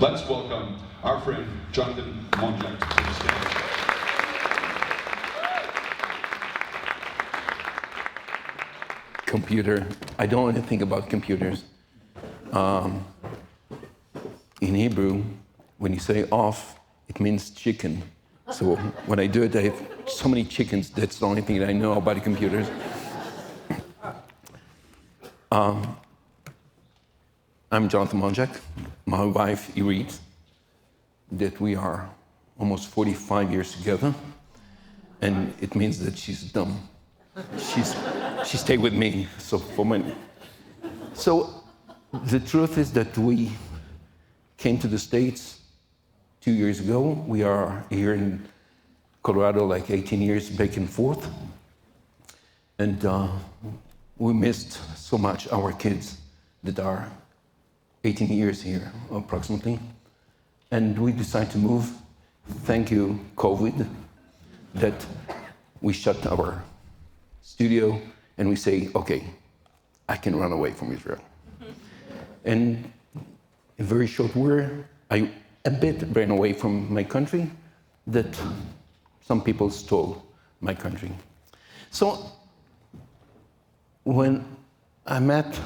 Let's welcome our friend Jonathan Monjack to the stage. Computer. I don't want to think about computers. In Hebrew, when you say off, it means chicken. So when I do it, I have so many chickens. That's the only thing that I know about computers. I'm Jonathan Monjack. My wife, Irit, that we are almost 45 years together. And it means that she's dumb. She stayed with me, so the truth is that we came to the States 2 years ago. We are here in Colorado like 18 years back and forth. And we missed so much our kids that are 18 years here, approximately. And we decided to move. Thank you, COVID, that we shut our studio and we say, okay, I can run away from Israel. And in very short word, I a bit ran away from my country that some people stole my country. So when I met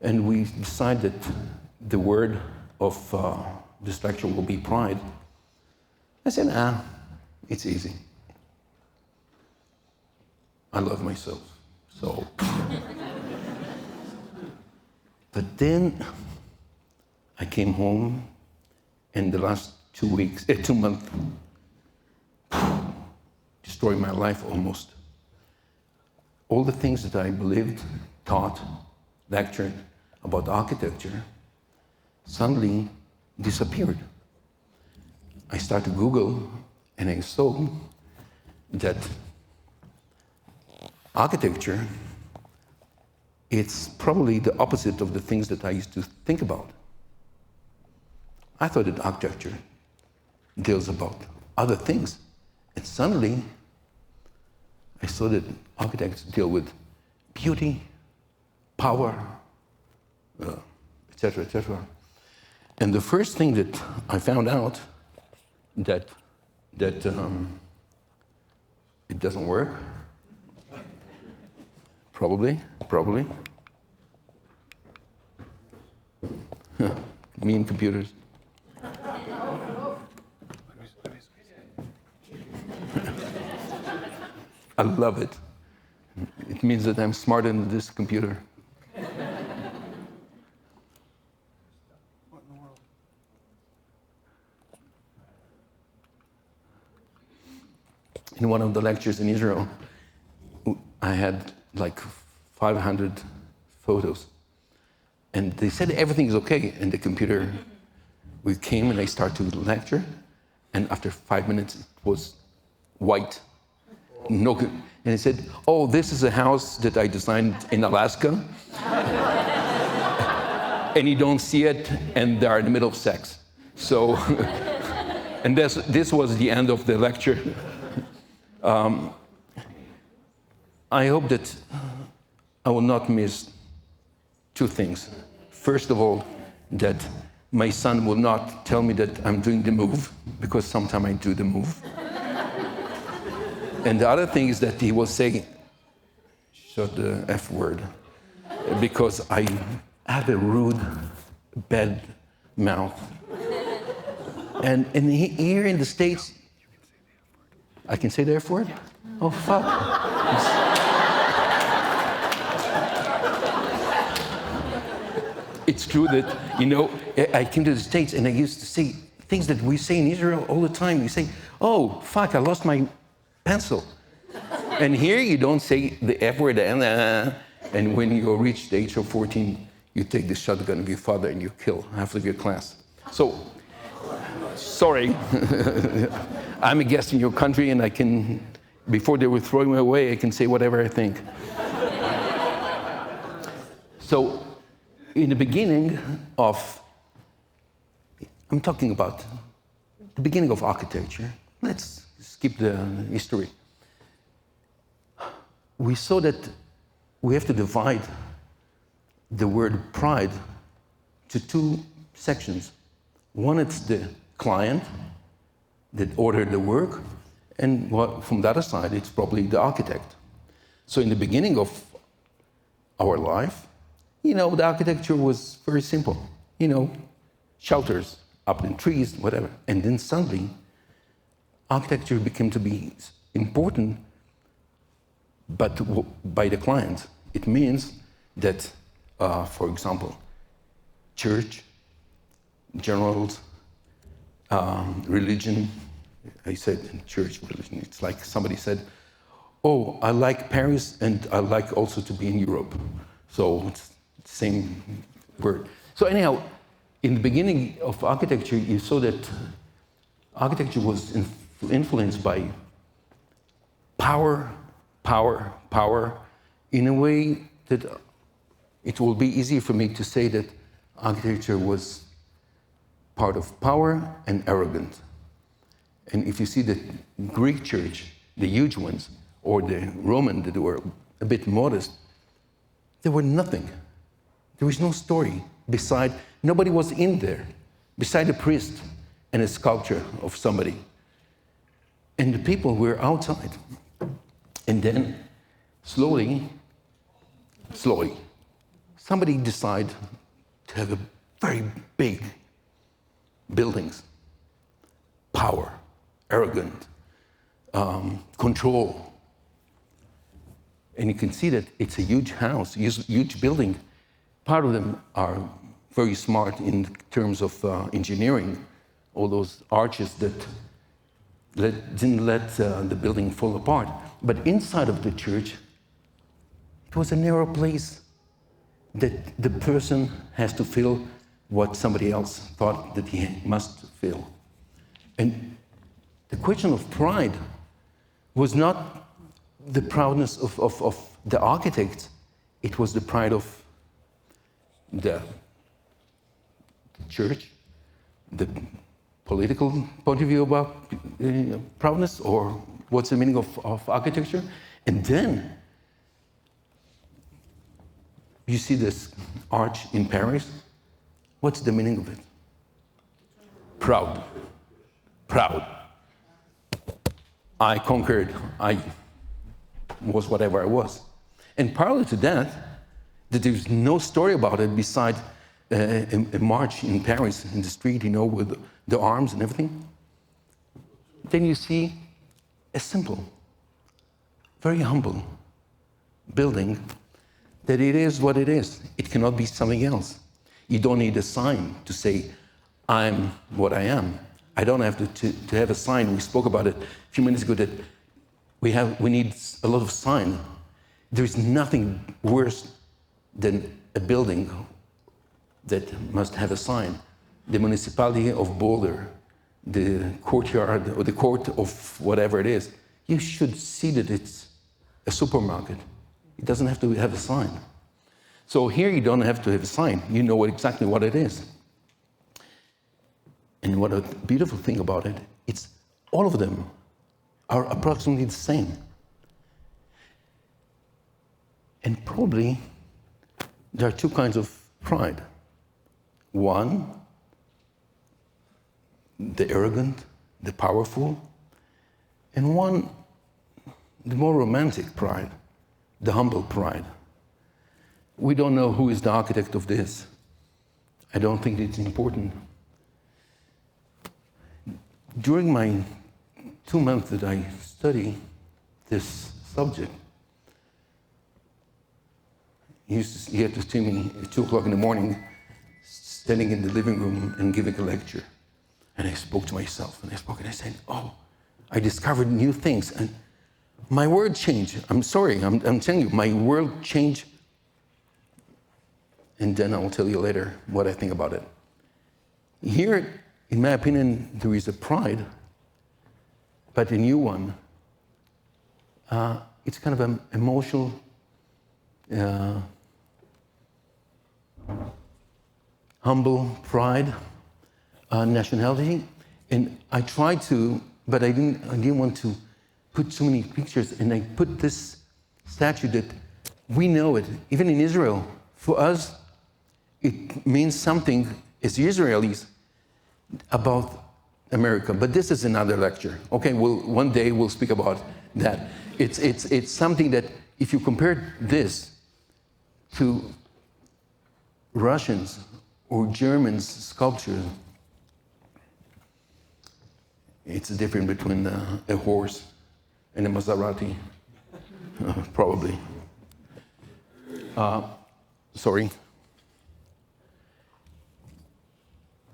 and we decided the word of this lecture will be pride, I said, it's easy. I love myself, so. But then I came home, and the last 2 months, destroyed my life almost. All the things that I believed, taught, lectured about architecture, suddenly disappeared. I started Google, and I saw that architecture, it's probably the opposite of the things that I used to think about. I thought that architecture deals about other things. And suddenly, I saw that architects deal with beauty, power, etc., etc. And the first thing that I found out that it doesn't work. Probably. Me and computers. I love it. It means that I'm smarter than this computer. What in the world? In one of the lectures in Israel, I had like 500 photos. And they said everything is okay in the computer. We came and I started to lecture, and after 5 minutes it was white. No good. And he said, oh, this is a house that I designed in Alaska. And you don't see it, and they are in the middle of sex. So, and this was the end of the lecture. I hope that I will not miss two things. First of all, that my son will not tell me that I'm doing the move, because sometimes I do the move. And the other thing is that he will say, shut the F word, because I have a rude, bad mouth. And here in the States, I can say the F word? Oh, fuck. It's true that, I came to the States and I used to say things that we say in Israel all the time. You say, oh, fuck, I lost my pencil. And here you don't say the F word, and when you reach the age of 14, you take the shotgun of your father and you kill half of your class. So, sorry, I'm a guest in your country and I can, before they will throw me away, I can say whatever I think. So, in the beginning of, I'm talking about the beginning of architecture. Let's skip the history. We saw that we have to divide the word pride to two sections. One, it's the client that ordered the work, and from the other side, it's probably the architect. So in the beginning of our life, the architecture was very simple. Shelters up in trees, whatever. And then suddenly, architecture became to be important, but by the client. It means that, for example, church, generals, religion. I said church, religion. It's like somebody said, "Oh, I like Paris, and I like also to be in Europe." So it's the same word. So anyhow, in the beginning of architecture, you saw that architecture was influenced by power, in a way that it will be easy for me to say that architecture was part of power and arrogant. And if you see the Greek church, the huge ones, or the Roman that were a bit modest, there were nothing. There was no story beside, nobody was in there, beside a priest and a sculpture of somebody. And the people were outside. And then, slowly, somebody decided to have a very big buildings, power, arrogant, control. And you can see that it's a huge house, huge building. Part of them are very smart in terms of engineering, all those arches that didn't let the building fall apart. But inside of the church, it was a narrow place that the person has to feel what somebody else thought that he must feel. And the question of pride was not the proudness of the architect, it was the pride of the church, the political point of view about proudness, or what's the meaning of architecture. And then you see this arch in Paris. What's the meaning of it? Proud. I conquered. I was whatever I was. And parallel to that there's no story about it beside a march in Paris in the street, with the arms and everything. Then you see a simple, very humble building that it is what it is. It cannot be something else. You don't need a sign to say, I'm what I am. I don't have to have a sign. We spoke about it a few minutes ago that we need a lot of sign. There's nothing worse than a building that must have a sign. The municipality of Boulder, the courtyard or the court of whatever it is, you should see that it's a supermarket. It doesn't have to have a sign. So here you don't have to have a sign. You know exactly what it is. And what a beautiful thing about it, it's all of them are approximately the same. And probably there are two kinds of pride. One, the arrogant, the powerful, and one, the more romantic pride, the humble pride. We don't know who is the architect of this. I don't think it's important. During my 2 months that I study this subject, he had to see me at 2 o'clock in the morning, standing in the living room and giving a lecture. And I spoke to myself, and I said, oh, I discovered new things. And my world changed. I'm sorry, I'm telling you, my world changed. And then I'll tell you later what I think about it. Here, in my opinion, there is a pride, but a new one. It's kind of an emotional, humble pride, nationality. And I tried to, but I didn't want to put so many pictures. And I put this statue that we know it, even in Israel. For us, it means something as Israelis. about America, but this is another lecture. Okay, one day we'll speak about that. It's something that if you compare this to Russians or Germans' sculpture, it's different between a horse and a Maserati, probably. Sorry.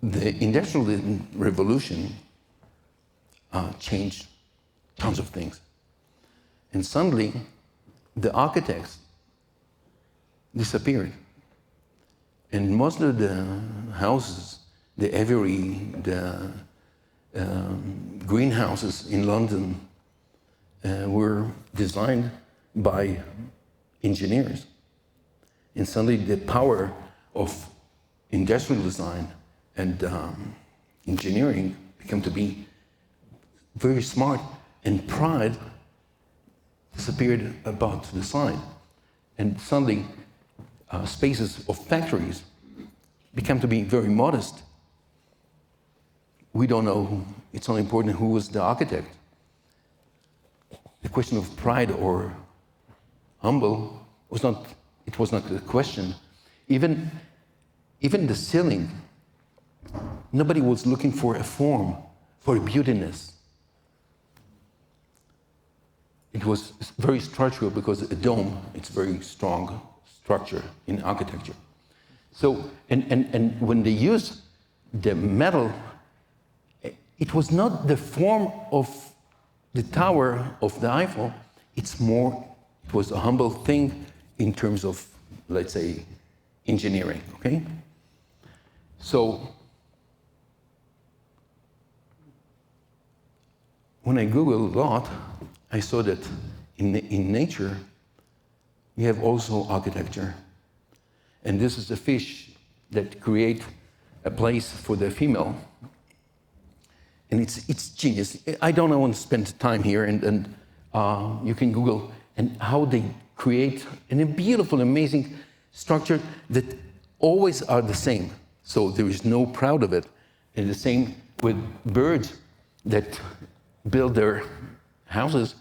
The Industrial Revolution changed tons of things. And suddenly, the architects disappeared. And most of the houses, the Avery, the greenhouses in London were designed by engineers. And suddenly the power of industrial design and engineering became to be very smart, and pride disappeared about to the side. And suddenly spaces of factories became to be very modest. We don't know, it's not important who was the architect. The question of pride or humble was not the question. Even the ceiling, nobody was looking for a form, for a beautiness. It was very structural because a dome, it's very strong structure in architecture. So, and when they used the metal, it was not the form of the tower of the Eiffel, it was a humble thing in terms of, let's say, engineering, okay? So, when I Googled a lot, I saw that in nature, we have also architecture. And this is a fish that create a place for the female. And it's genius. I don't want to spend time here, and you can Google and how they create a beautiful, amazing structure that always are the same. So there is no proud of it. And the same with birds that build their houses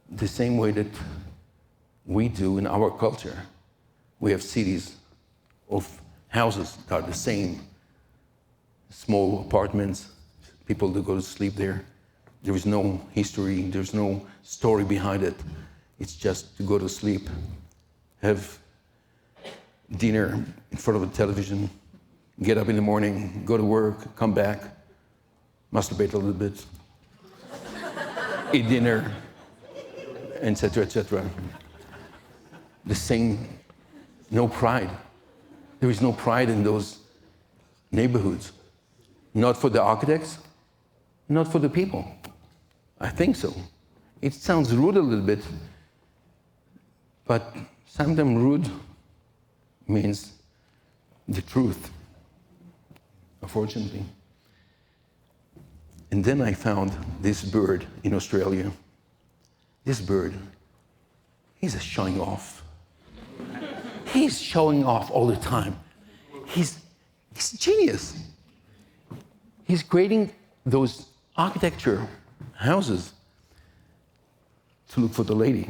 the same way that we do in our culture. We have cities of houses that are the same, small apartments, people that go to sleep there. There is no history, there's no story behind it. It's just to go to sleep, have dinner in front of a television, get up in the morning, go to work, come back, masturbate a little bit, eat dinner, etc., etc. The same, no pride. There is no pride in those neighborhoods. Not for the architects, not for the people. I think so. It sounds rude a little bit, but sometimes rude means the truth, unfortunately. And then I found this bird in Australia. This bird, he's showing off. He's showing off all the time. He's genius. He's creating those architecture houses to look for the lady.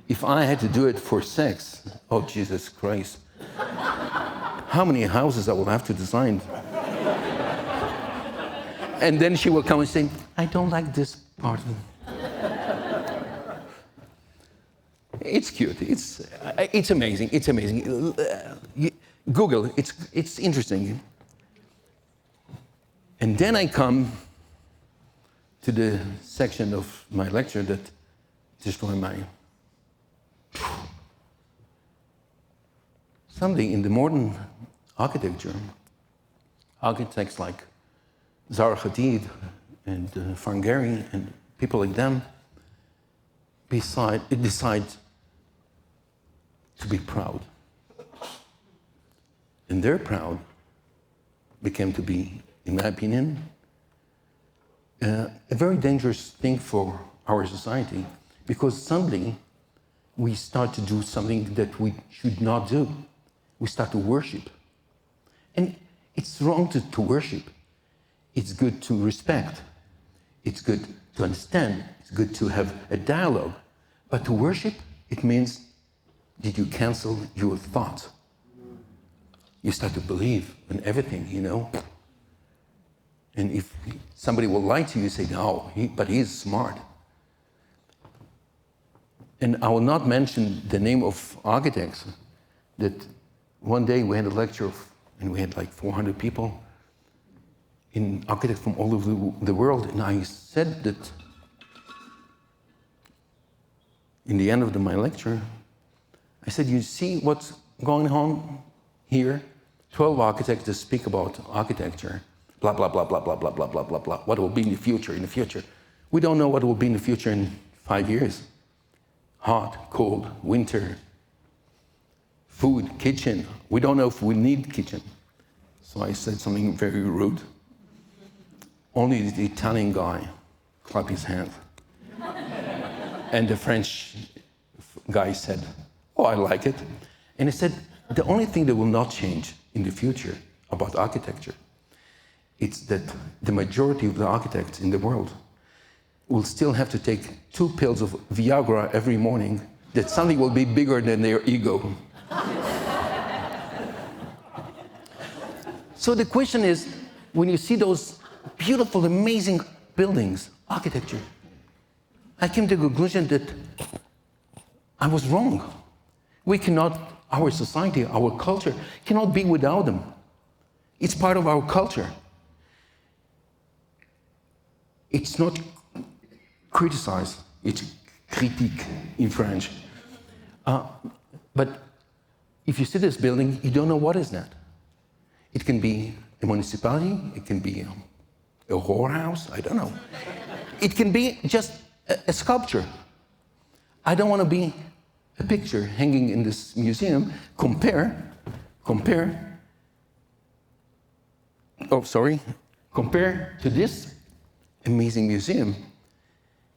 If I had to do it for sex, oh Jesus Christ, how many houses I will have to design? And then she will come and say, I don't like this part. It's cute. It's amazing. It's amazing. Google. It's interesting. And then I come to the section of my lecture that destroyed my. Something in the modern architecture, architects like Zaha Hadid and Van Gehry and people like them decide to be proud. And their proud became to be, in my opinion, a very dangerous thing for our society, because suddenly we start to do something that we should not do. We start to worship. And it's wrong to worship. it's good to respect, it's good to understand, it's good to have a dialogue. But to worship, it means that you cancel your thoughts. You start to believe in everything, you know. And if somebody will lie to you, you say, no, but he's smart. And I will not mention the name of architects that one day we had a lecture and we had like 400 people in architects from all over the world. And I said that in the end of my lecture, I said, you see what's going on here? 12 architects that speak about architecture, blah, blah, blah, blah, blah, blah, blah, blah, blah, blah. What will be in the future, We don't know what will be in the future in 5 years. Hot, cold, winter, food, kitchen. We don't know if we need kitchen. So I said something very rude. Only the Italian guy clapped his hands. And the French guy said, oh, I like it. And he said, the only thing that will not change in the future about architecture, it's that the majority of the architects in the world will still have to take 2 pills of Viagra every morning, that something will be bigger than their ego. So the question is, when you see those beautiful, amazing buildings, architecture, I came to the conclusion that I was wrong. We cannot, our society, our culture, cannot be without them. It's part of our culture. It's not criticize, it's critique in French. But if you see this building, you don't know what is that. It can be a municipality, it can be a whorehouse, I don't know. It can be just a sculpture. I don't want to be a picture hanging in this museum. Compare to this amazing museum.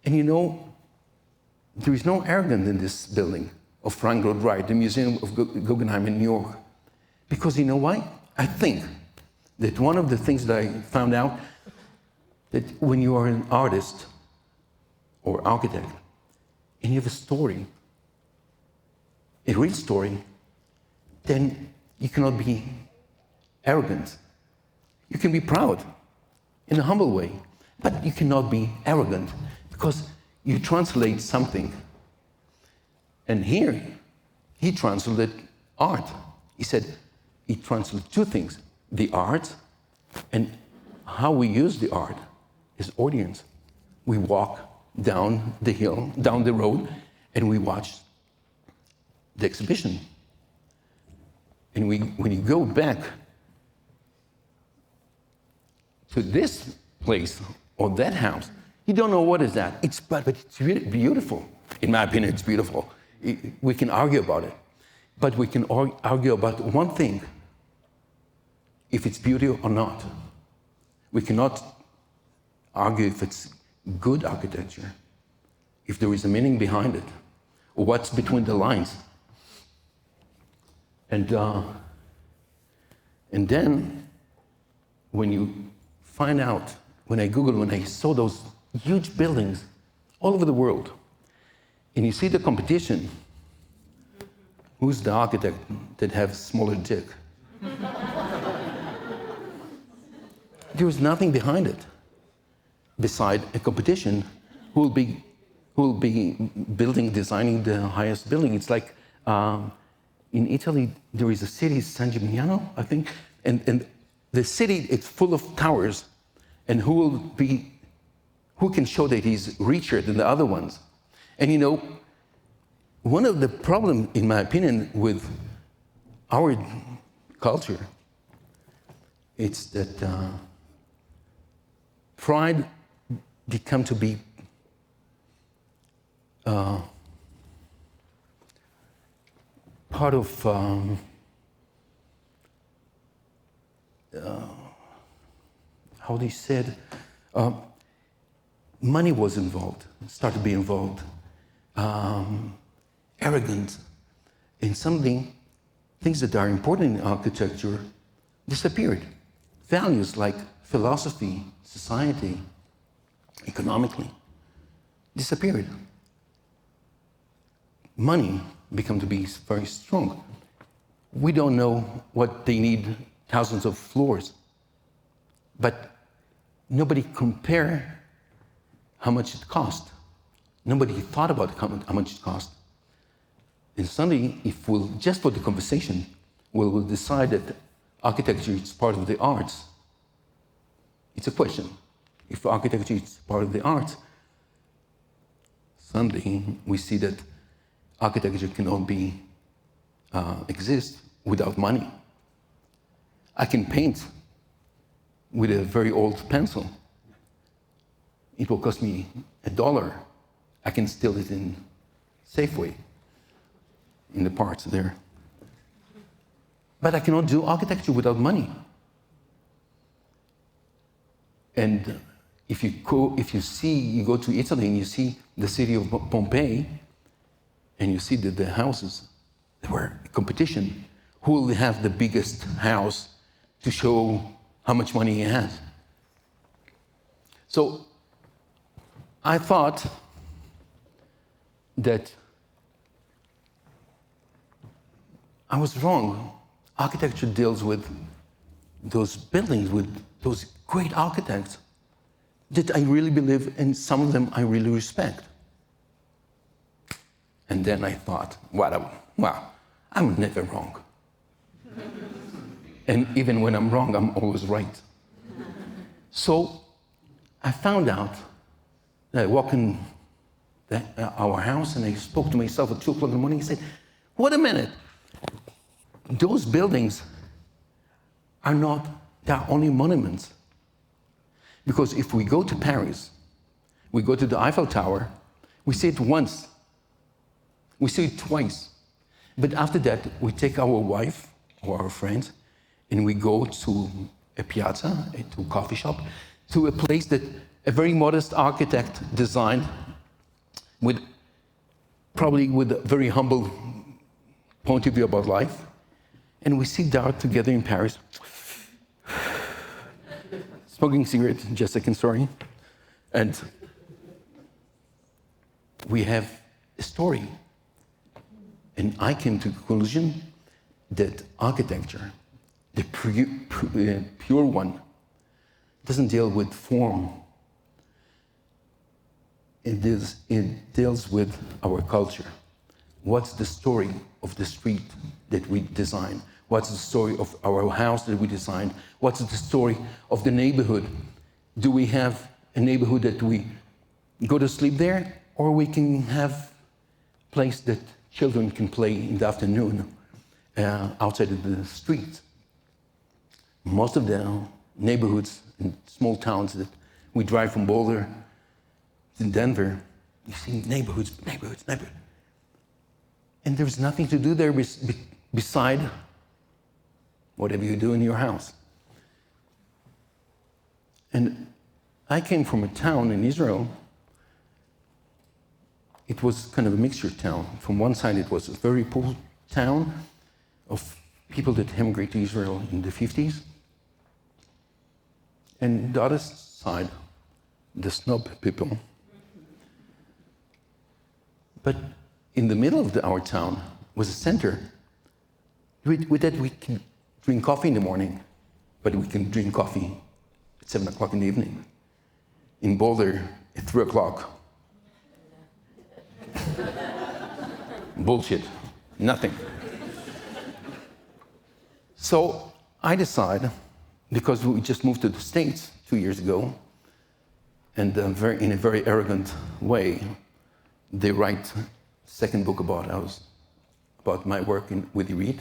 And you know, there is no arrogance in this building of Frank Lloyd Wright, the Museum of Guggenheim in New York. Because you know why? I think that one of the things that I found out, that when you are an artist or architect, and you have a story, a real story, then you cannot be arrogant. You can be proud in a humble way, but you cannot be arrogant because you translate something. And here, he translated art. He said he translated 2 things, the art and how we use the art as audience. We walk down the hill, down the road, and we watch the exhibition. And when you go back to this place or that house, you don't know what is that. But it's beautiful. In my opinion, it's beautiful. We can argue about it. But we can argue about one thing, if it's beauty or not. We cannot argue if it's good architecture, if there is a meaning behind it, or what's between the lines. And then, when you find out, when I Googled, when I saw those huge buildings all over the world, and you see the competition, who's the architect that has smaller dick? There is nothing behind it, beside a competition who will be building, designing the highest building. It's like in Italy, there is a city, San Gimignano, I think, and the city, it's full of towers, and who can show that he's richer than the other ones? And you know, one of the problems, in my opinion, with our culture, it's that pride become to be part of how they said, money was involved, started to be involved, arrogance, and things that are important in architecture disappeared. values like philosophy, society, economically, disappeared. Money became to be very strong. We don't know what they need thousands of floors, but nobody compared how much it cost. Nobody thought about how much it cost. And suddenly, if we'll, just for the conversation, we'll decide that architecture is part of the arts, it's a question. If architecture is part of the arts, suddenly we see that architecture cannot exist without money. I can paint with a very old pencil. It will cost me $1. I can steal it in Safeway, in the parts there. But I cannot do architecture without money. And if you go to Italy and you see the city of Pompeii, and you see that the houses, there were a competition. Who will have the biggest house to show how much money he has? So I thought that I was wrong. Architecture deals with those buildings, with those great architects that I really believe, and some of them I really respect. And then I thought, wow, I'm never wrong. And even when I'm wrong, I'm always right. So I found out that I walked in our house and I spoke to myself at 2 o'clock in the morning. I said, wait a minute. Those buildings they're only monuments. Because if we go to Paris, we go to the Eiffel Tower, we see it once. We see it twice. But after that, we take our wife or our friends and we go to a piazza, to a coffee shop, to a place that a very modest architect designed probably with a very humble point of view about life. And we sit down together in Paris, smoking cigarettes, just a second, sorry. And we have a story. And I came to the conclusion that architecture, the pure one, doesn't deal with form. It deals with our culture. What's the story of the street that we design? What's the story of our house that we designed? What's the story of the neighborhood? Do we have a neighborhood that we go to sleep there, or we can have a place that children can play in the afternoon outside of the street? Most of the neighborhoods in small towns that we drive from Boulder to Denver, you see neighborhoods. And there's nothing to do there beside whatever you do in your house. And I came from a town in Israel. It was kind of a mixture town. From one side, it was a very poor town of people that immigrated to Israel in the 50s. And the other side, the snob people. But in the middle of our town was a center. With that, we can drink coffee in the morning, but we can drink coffee at 7 o'clock in the evening. In Boulder, at 3 o'clock. Bullshit. Nothing. So I decided, because we just moved to the States 2 years ago, and in a very arrogant way, they write a second book about my work with Irit.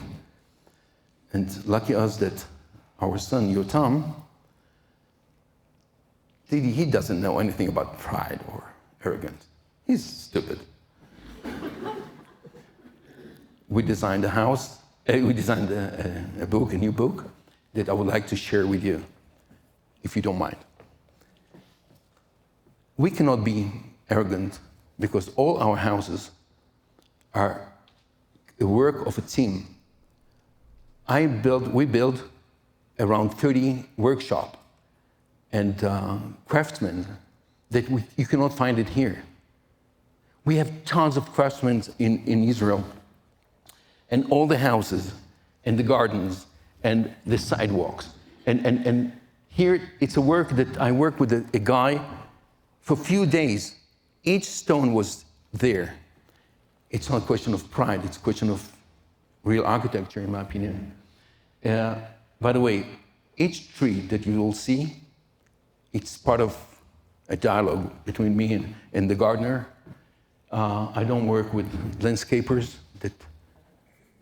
And lucky us that our son, Yotam, he doesn't know anything about pride or arrogance. He's stupid. We designed a house, we designed a book, a new book, that I would like to share with you, if you don't mind. We cannot be arrogant because all our houses are the work of a team. We build around 30 workshops and craftsmen that you cannot find it here. We have tons of craftsmen in Israel, and all the houses and the gardens and the sidewalks. And here it's a work that I work with a guy for a few days. Each stone was there. It's not a question of pride, it's a question of real architecture, in my opinion. By the way, each tree that you will see, it's part of a dialogue between me and the gardener. I don't work with landscapers that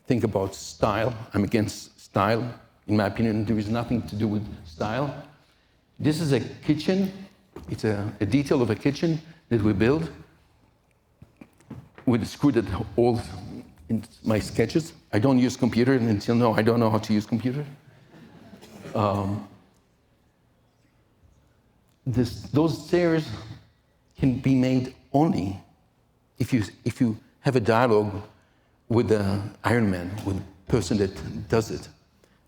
think about style. I'm against style. In my opinion, there is nothing to do with style. This is a kitchen. It's a detail of a kitchen that we build with a screw that holds in my sketches. I don't use computer, and until now, I don't know how to use computer. Those stairs can be made only if you have a dialogue with the Iron Man, with the person that does it.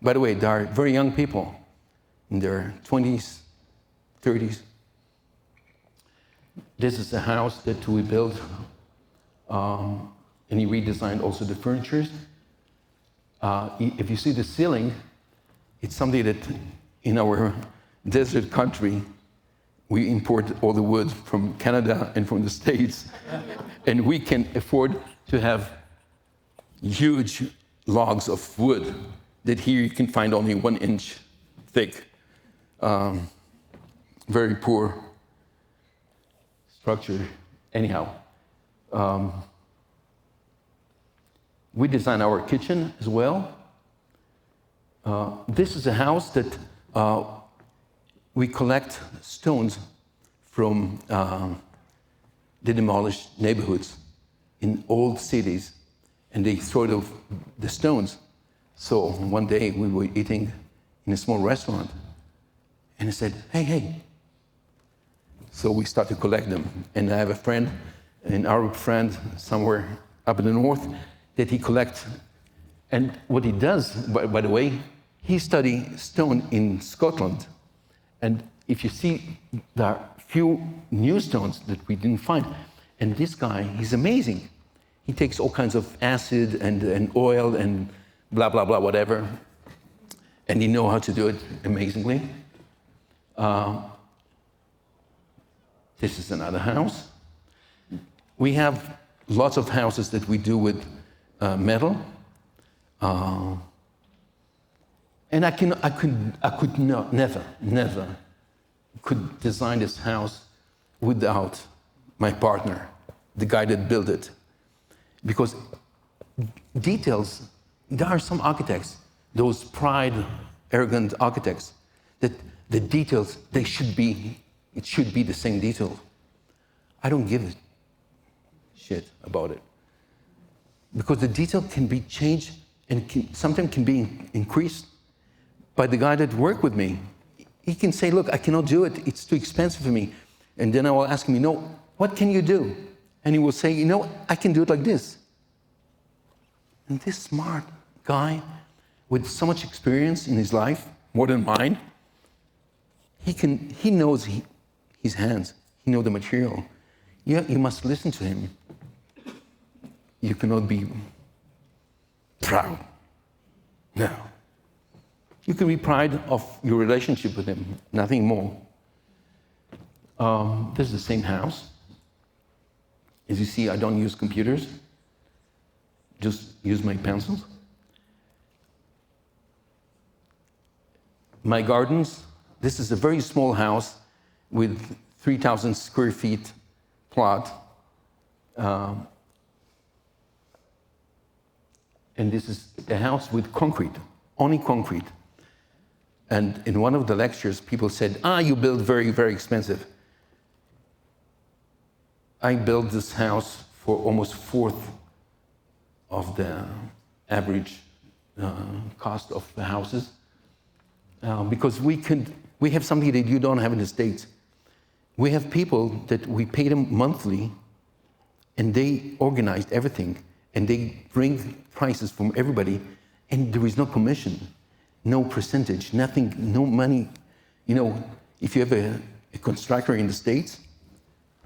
By the way, they are very young people in their 20s, 30s. This is a house that we built, and he redesigned also the furniture. If you see the ceiling, it's something that in our desert country, we import all the wood from Canada and from the States, and we can afford to have huge logs of wood that here you can find only 1 inch thick. Very poor structure. Anyhow, we design our kitchen as well. This is a house that we collect stones from the demolished neighborhoods in old cities, and they throw the stones. So one day we were eating in a small restaurant, and I said, hey. So we started to collect them. And I have a friend, an Arab friend, somewhere up in the north, that he collects. And what he does, by the way, he studied stone in Scotland. And if you see, there are few new stones that we didn't find. And this guy, he's amazing. He takes all kinds of acid and oil and blah, blah, blah, whatever. And he knows how to do it amazingly. This is another house. We have lots of houses that we do with metal. And I could never could design this house without my partner, the guy that built it. Because details, there are some architects, those pride, arrogant architects, that the details, it should be the same detail. I don't give a shit about it. Because the detail can be changed and sometimes can be increased by the guy that worked with me. He can say, look, I cannot do it, it's too expensive for me. And then I will ask him, what can you do? And he will say, I can do it like this. And this smart guy with so much experience in his life, more than mine, he knows his hands, he knows the material. You must listen to him. You cannot be proud. No. You can be proud of your relationship with him, nothing more. This is the same house. As you see, I don't use computers, just use my pencils. My gardens, this is a very small house with 3,000 square feet plot. And this is a house with concrete, only concrete. And in one of the lectures, people said, you build very, very expensive. I built this house for almost 1/4 of the average cost of the houses. Because we have something that you don't have in the States. We have people that we pay them monthly, and they organize everything, and they bring prices from everybody, and there is no commission. no percentage, nothing, no money. You know, if you have a contractor in the States,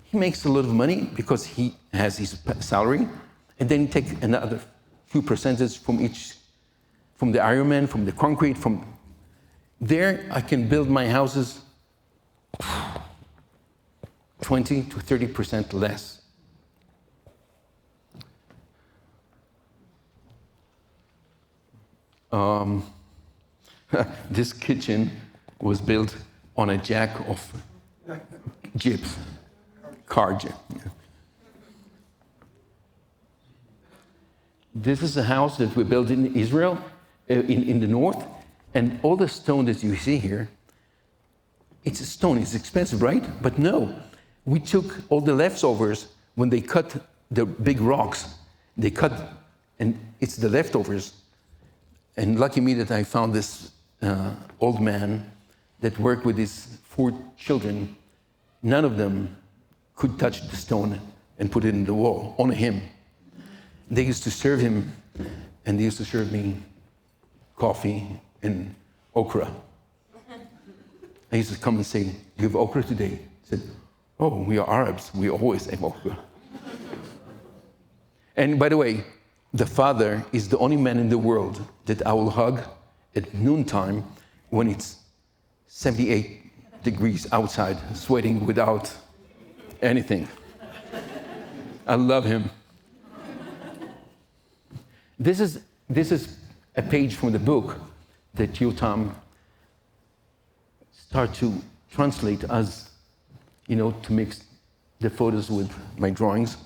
he makes a lot of money because he has his salary, and then he takes another few percentages from the ironman, from the concrete, from there I can build my houses 20 to 30% less. This kitchen was built on a jack of gyps, car gyp. This is a house that we built in Israel, in the north, and all the stone that you see here, it's a stone, it's expensive, right? But no, we took all the leftovers when they cut the big rocks. They cut, and it's the leftovers. And lucky me that I found this old man that worked with his 4 children. None of them could touch the stone and put it in the wall, only him. They used to serve him, and they used to serve me coffee and okra. I used to come and say, "You have okra today?" I said, "Oh, we are Arabs. We always have okra." And by the way, the father is the only man in the world that I will hug at noontime when it's 78 degrees outside, sweating without anything. I love him. This is a page from the book that you, Tom, start to translate as, you know, to mix the photos with my drawings.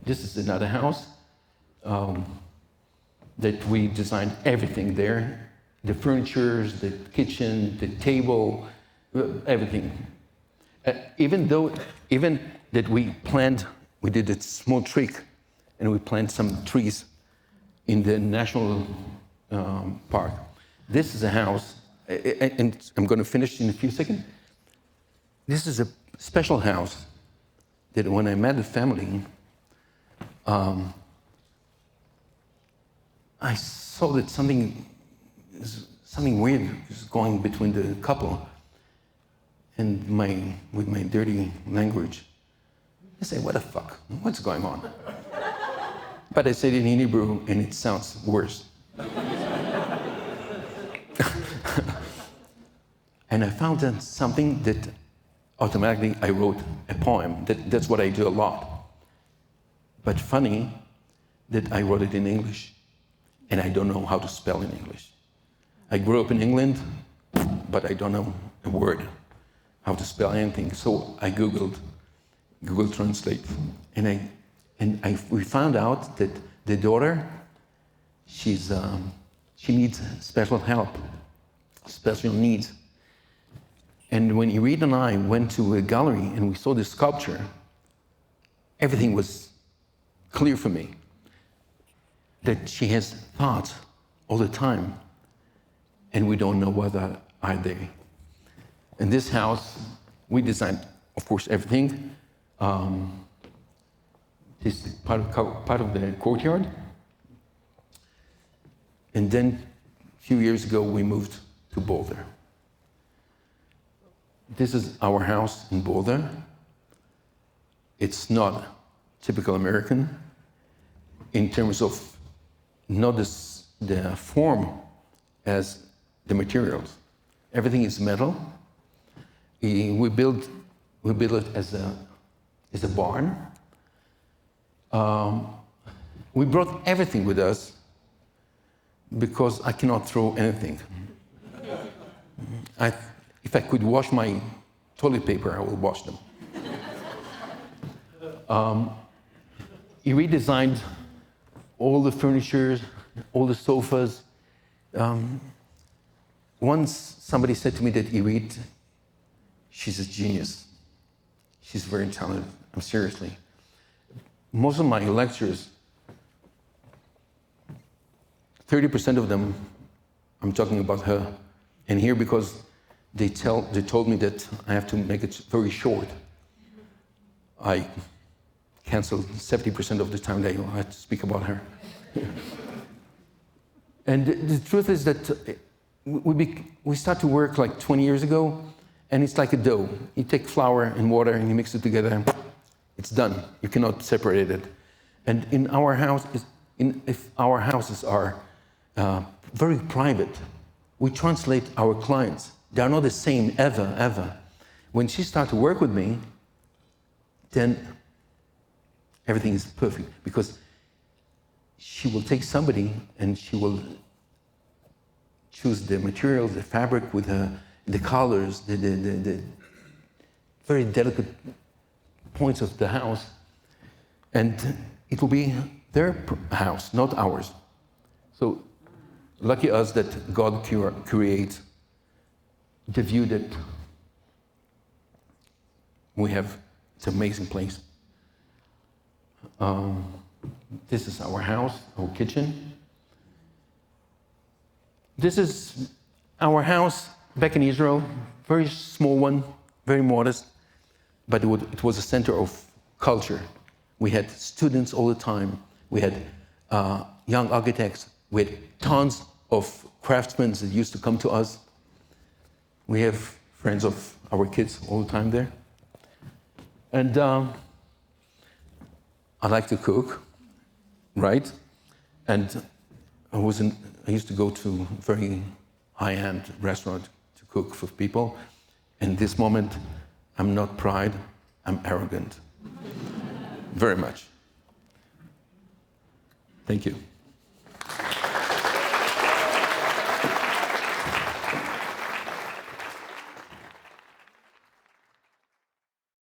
This is another house that we designed everything there. The furniture, the kitchen, the table, everything. Even that we did a small trick, and we planted some trees in the national park. This is a house, and I'm going to finish in a few seconds. This is a special house that when I met the family, I saw that something weird was going between the couple, and with my dirty language, I say, "What the fuck? What's going on?" But I said it in Hebrew, and it sounds worse. And I found that something that automatically I wrote a poem. That's what I do a lot. But funny that I wrote it in English, and I don't know how to spell in English. I grew up in England, but I don't know a word, how to spell anything. So I Googled Google Translate, and we found out that the daughter, she needs special help, special needs. And when Irid and I went to a gallery and we saw the sculpture, everything was clear for me. That she has thoughts all the time, and we don't know what are they. In this house, we designed, of course, everything. This is part of the courtyard. And then, a few years ago, we moved to Boulder. This is our house in Boulder. It's not typical American in terms of not the form as the materials. Everything is metal. We build it as a barn. We brought everything with us because I cannot throw anything. If I could wash my toilet paper, I will wash them. He redesigned all the furniture, all the sofas. Once somebody said to me that Irit, she's a genius. She's very talented. Seriously. Most of my lectures, 30% of them, I'm talking about her. And here, because they told me that I have to make it very short, I canceled 70% of the time that I had to speak about her. And the truth is that we start to work like 20 years ago, and it's like a dough. You take flour and water and you mix it together, it's done. You cannot separate it. And in our house, if our houses are very private, we translate our clients. They are not the same ever. When she started to work with me, then everything is perfect, because she will take somebody and she will choose the materials, the fabric with the colors, the very delicate points of the house, and it will be their house, not ours. So lucky us that God creates the view that we have. It's an amazing place. This is our house, our kitchen. This is our house back in Israel, very small one, very modest, but it was a center of culture. We had students all the time. We had young architects. We had tons of craftsmen that used to come to us. We have friends of our kids all the time there. And I like to cook, right? And I used to go to very high-end restaurant to cook for people. In this moment, I'm not pride, I'm arrogant. Very much. Thank you.